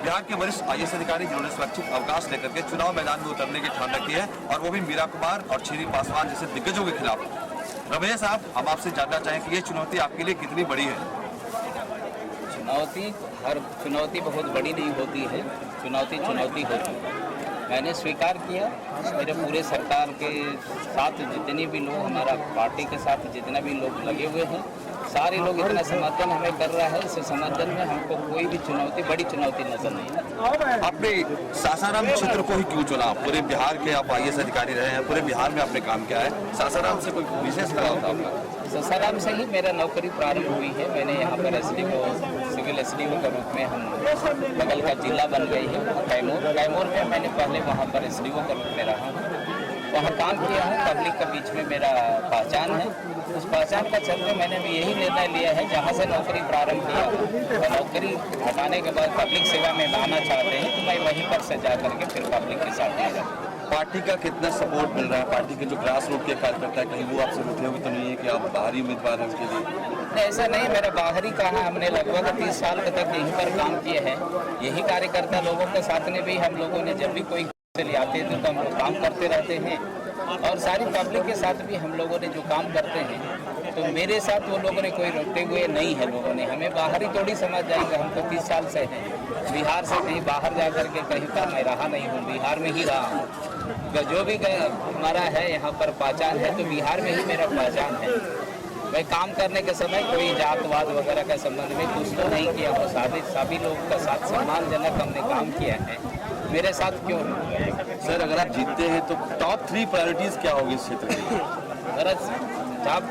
बिहार के वरिष्ठ आईएएस अधिकारी जिन्होंने स्वैच्छिक अवकाश लेकर के चुनाव मैदान में उतरने की ठान रखी है और वो भी मीरा कुमार और छेरी पासवान जैसे दिग्गजों के खिलाफ। रमैया साहब, हम आपसे जानना चाहें कि ये चुनौती आपके लिए कितनी बड़ी है? हर चुनौती बहुत बड़ी नहीं होती है, चुनौती होती है। मैंने स्वीकार किया, मेरे पूरे सरकार के साथ जितने भी लोग, हमारा पार्टी के साथ जितने भी लोग लगे हुए हैं, सारे लोग इतना समर्थन हमें कर रहा है। इस समर्थन में हमको कोई भी बड़ी चुनौती नजर नहीं है। आपने सासाराम क्षेत्र को ही क्यों चुना? पूरे बिहार के आप आईएएस अधिकारी रहे हैं, पूरे बिहार में आपने काम किया है, सासाराम से कोई विशेष लगाव था आपका? सासाराम से ही मेरा नौकरी प्रारंभ हुई है। मैंने यहाँ पर सिविल एसडीओ के रूप में हम बगल का जिला बन गई है कैमूर में मैंने पहले वहाँ पर एसडीओ के रूप में रहा हूँ, वहाँ काम किया है। पब्लिक के बीच में मेरा पहचान है, उस पहचान का चलते मैंने भी यही निर्णय लिया है, जहाँ से नौकरी प्रारंभ किया और नौकरी हटाने के बाद पब्लिक सेवा में आना चाहते हैं तो मैं वहीं पर से जा करके फिर पब्लिक के साथ नहीं रहूँ। पार्टी का कितना सपोर्ट मिल रहा है? पार्टी के जो ग्रास रूट के कार्यकर्ता है, कहीं वो आपसे रूठे हुए तो नहीं है कि आप बाहरी उम्मीदवार हैं उसके लिए? नहीं, ऐसा नहीं, मेरा बाहरी कहा, हमने लगभग 30 साल तक यहीं पर काम किए हैं। यही कार्यकर्ता लोगों के साथ में भी हम लोगों ने जब भी कोई ले आते थे तो हम लोग काम करते रहते हैं और सारी पब्लिक के साथ भी हम लोगों ने जो काम करते हैं तो मेरे साथ वो लोगों ने कोई रोकते हुए नहीं है। लोगों ने हमें बाहरी थोड़ी समझ जाएंगे, हम तो 30 साल से हैं, बिहार से कहीं बाहर जा कर के कहीं पर मैं रहा नहीं हूँ, बिहार में ही रहा हूँ। जो भी हमारा है यहाँ पर पहचान है तो बिहार में ही मेरा पहचान है। मैं काम करने के समय कोई जातवाद वगैरह के संबंध में कुछ तो नहीं किया हो, सभी लोगों का साथ सम्मानजनक हमने काम किया है। मेरे साथ क्यों? सर, अगर आप जीतते हैं तो टॉप 3 प्रायोरिटीज क्या होगी इस क्षेत्र की? टॉप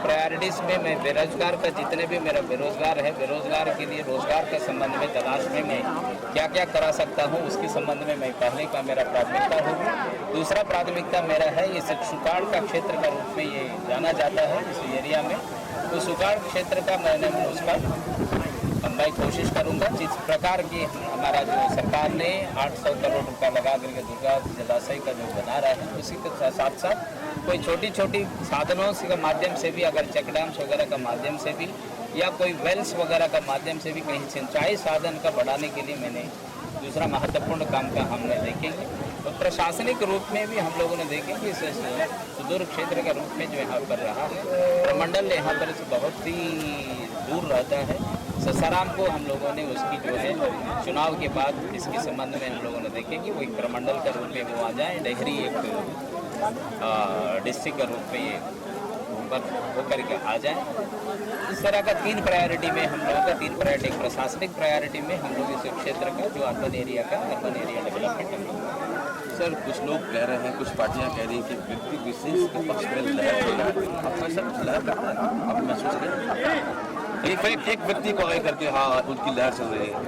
प्रायोरिटीज में मैं बेरोजगार का, जितने भी मेरा बेरोजगार है, बेरोजगार के लिए रोजगार के संबंध में तलाश में मैं क्या क्या करा सकता हूँ उसके संबंध में मैं पहले का मेरा प्राथमिकता होगी। दूसरा प्राथमिकता मेरा है, इस सुकाड़ का क्षेत्र का रूप में ये जाना जाता है इस एरिया में, तो सुकाड़ क्षेत्र का मैंने उसका मैं कोशिश करूंगा। जिस प्रकार की हमारा जो सरकार ने 800 करोड़ रुपया लगा करके दुर्गा जलाशय का जो बना रहा है, उसी के साथ साथ कोई छोटी छोटी साधनों के माध्यम से भी, अगर चेक डैम्स वगैरह का माध्यम से भी या कोई वेल्स वगैरह का माध्यम से भी कहीं सिंचाई साधन का बढ़ाने के लिए मैंने दूसरा महत्वपूर्ण काम का हमने देखेंगे। तो प्रशासनिक रूप में भी हम लोगों ने देखेंगे, इस सुदूर क्षेत्र के रूप में जो यहाँ पर रहा है, प्रमंडल यहाँ पर से बहुत ही दूर रहता है। सासाराम को हम लोगों ने उसकी जो है चुनाव के बाद इसके संबंध में हम लोगों ने देखेंगे वो एक प्रमंडल के रूप में वो आ जाए, डेहरी एक डिस्ट्रिक्ट के रूप में ये होकर के आ जाए। इस तरह का 3 प्रायोरिटी में हम लोगों का 3 प्रायोरिटी, प्रशासनिक प्रायोरिटी में हम लोग इस क्षेत्र का जो अर्बन एरिया डेवलपमेंट। सर, कुछ लोग कह रहे हैं, कुछ पार्टियां कह रही हैं कि व्यक्ति विशेष के पक्ष में लहर चल रहा है, आपको सब लहर करता है, आप महसूस करें? एक व्यक्ति को आगे करके हाँ उनकी लहर चल रही है,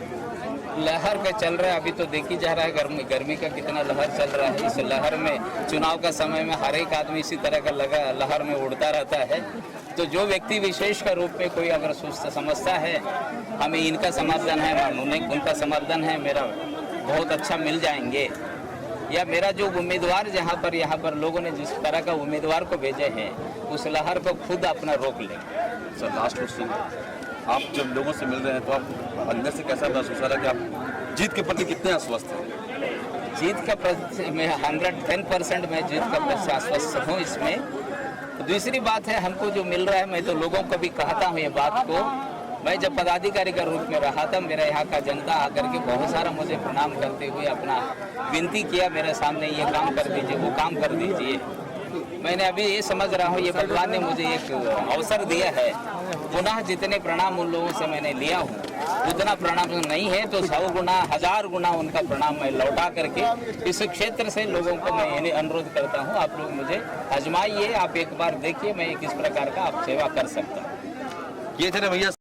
लहर का चल रहा है। अभी तो देखी जा रहा है गर्मी का कितना लहर चल रहा है। इस लहर में चुनाव का समय में हर एक आदमी इसी तरह का लहर में उड़ता रहता है। तो जो व्यक्ति विशेष का रूप में कोई अगर समझता है हमें इनका समर्थन है, उनका समर्थन है, मेरा बहुत अच्छा मिल जाएंगे, या मेरा जो उम्मीदवार यहाँ पर लोगों ने जिस तरह का उम्मीदवार को भेजे हैं उस लहर को खुद अपना रोक लें। सर, लास्ट क्वेश्चन, आप जब लोगों से मिल रहे हैं तो आप अंदर से कैसा महसूस हो रहा है कि आप जीत के प्रति कितने आश्वस्त हैं? जीत का प्रति मैं 110% मैं जीत का प्रति आश्वस्त हूँ इसमें। दूसरी बात है, हमको जो मिल रहा है, मैं तो लोगों को भी कहता हूँ ये बात को, मैं जब पदाधिकारी के रूप में रहा था, मेरे यहाँ का जनता आकर के बहुत सारा मुझे प्रणाम करते हुए अपना विनती किया मेरे सामने, ये काम कर दीजिए, वो काम कर दीजिए। मैंने अभी ये समझ रहा हूँ ये भगवान ने मुझे एक अवसर दिया है, पुनः जितने प्रणाम उन लोगों से मैंने लिया हूँ उतना प्रणाम नहीं है तो 100 गुना 1000 गुना उनका प्रणाम मैं लौटा करके इस क्षेत्र से लोगों को मैं ये अनुरोध करता हूँ, आप लोग मुझे आजमाइए, आप एक बार देखिए मैं किस प्रकार का आप सेवा कर सकता हूँ। ये थे ना भैया।